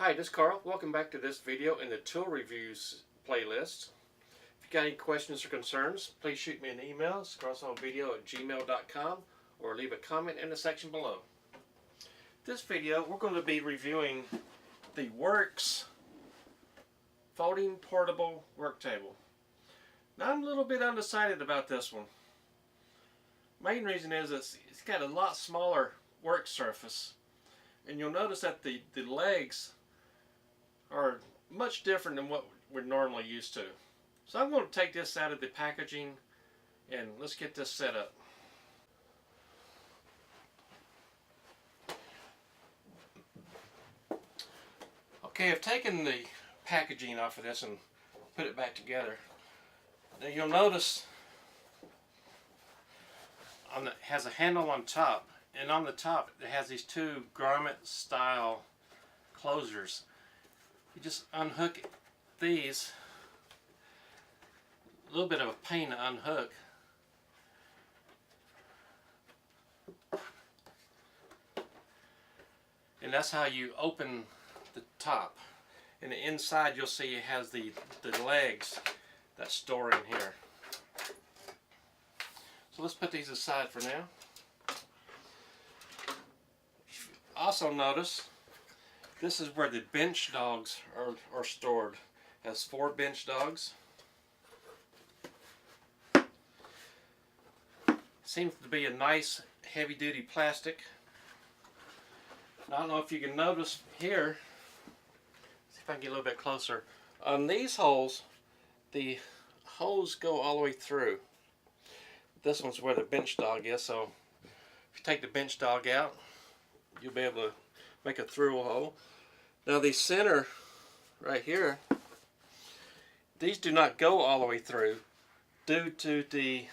Hi, this is Carl. Welcome back to this video in the Tool Reviews playlist. If you got any questions or concerns, please shoot me an email, scarsonvideo@gmail.com, or leave a comment in the section below. This video, we're going to be reviewing the Worx Folding Portable Work Table. Now, I'm a little bit undecided about this one. Main reason is it's got a lot smaller work surface, and you'll notice that the legs are much different than what we're normally used to. So I'm going to take this out of the packaging and let's get this set up. Okay, I've taken the packaging off of this and put it back together. Now you'll notice it has a handle on top, and on the top it has these two grommet style closures. You just unhook these. A little bit of a pain to unhook. And that's how you open the top. And the inside you'll see it has the legs that store in here. So let's put these aside for now. Also notice this is where the bench dogs are stored. It has 4 bench dogs. Seems to be a nice heavy duty plastic. I don't know if you can notice here, see if I can get a little bit closer. On these holes, the holes go all the way through. This one's where the bench dog is, so if you take the bench dog out, you'll be able to make a through hole. Now the center right here, these do not go all the way through due to the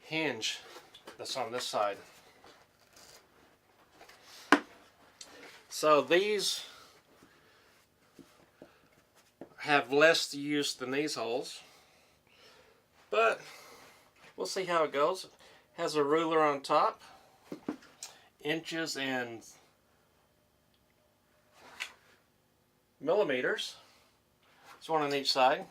hinge that's on this side. So these have less use than these holes, but we'll see how it goes. It has a ruler on top, inches and millimeters. There's one on each side.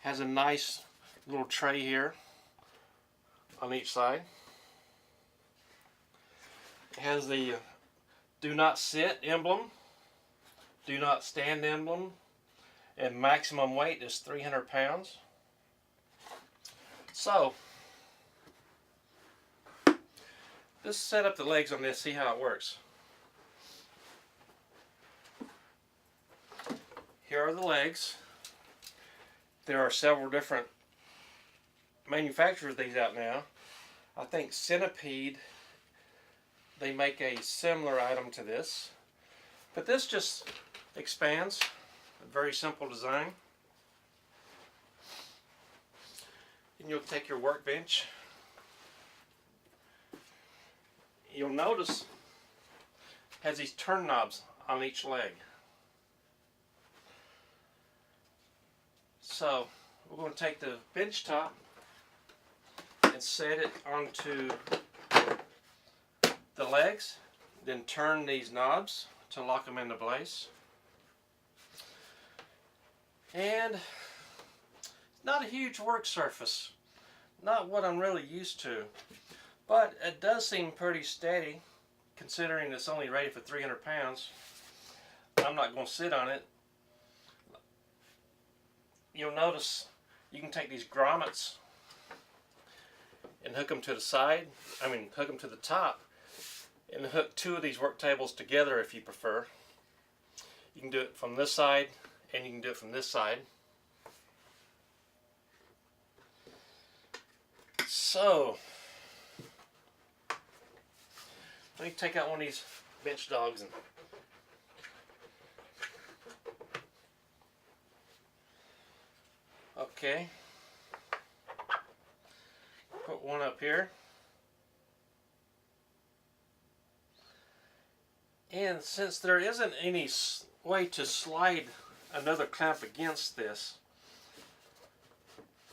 Has a nice little tray here on each side. It has the do not sit emblem, do not stand emblem, and maximum weight is 300 pounds. So let's set up the legs on this, see how it works. Here are the legs. There are several different manufacturers of these out now. I think Centipede, they make a similar item to this. But this just expands. A very simple design. And you'll take your workbench. You'll notice it has these turn knobs on each leg. So we're going to take the bench top and set it onto the legs, then turn these knobs to lock them into place. And not a huge work surface, not what I'm really used to, but it does seem pretty steady considering it's only rated for 300 pounds. I'm not going to sit on it. You'll notice you can take these grommets and hook them to the side, hook them to the top, and hook 2 of these work tables together if you prefer. You can do it from this side and you can do it from this side. So let me take out one of these bench dogs and okay, put one up here, and since there isn't any way to slide another clamp against this,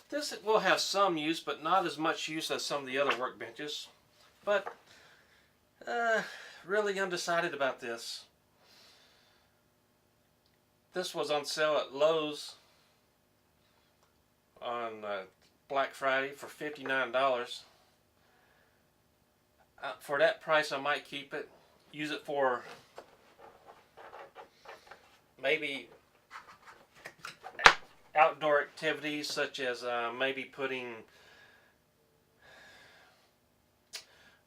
this will have some use, but not as much use as some of the other workbenches. But really undecided about this. This was on sale at Lowe's on Black Friday for $59. For that price, I might keep it. Use it for maybe outdoor activities, such as maybe putting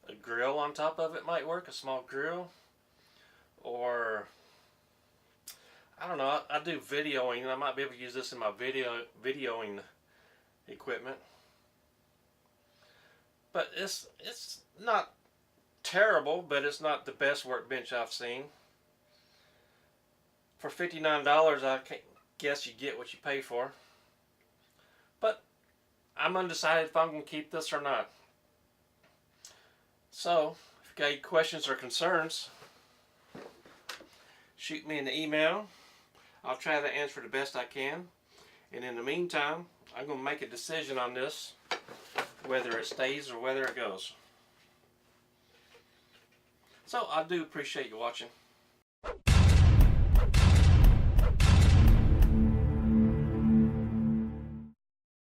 a grill on top of it might work, a small grill. Or I don't know, I do videoing. I might be able to use this in my videoing equipment. But it's not terrible, but it's not the best workbench I've seen. For $59, I guess you get what you pay for. But I'm undecided if I'm going to keep this or not. So, if you got any questions or concerns, shoot me an email. I'll try to answer the best I can. And in the meantime, I'm going to make a decision on this, whether it stays or whether it goes. So I do appreciate you watching.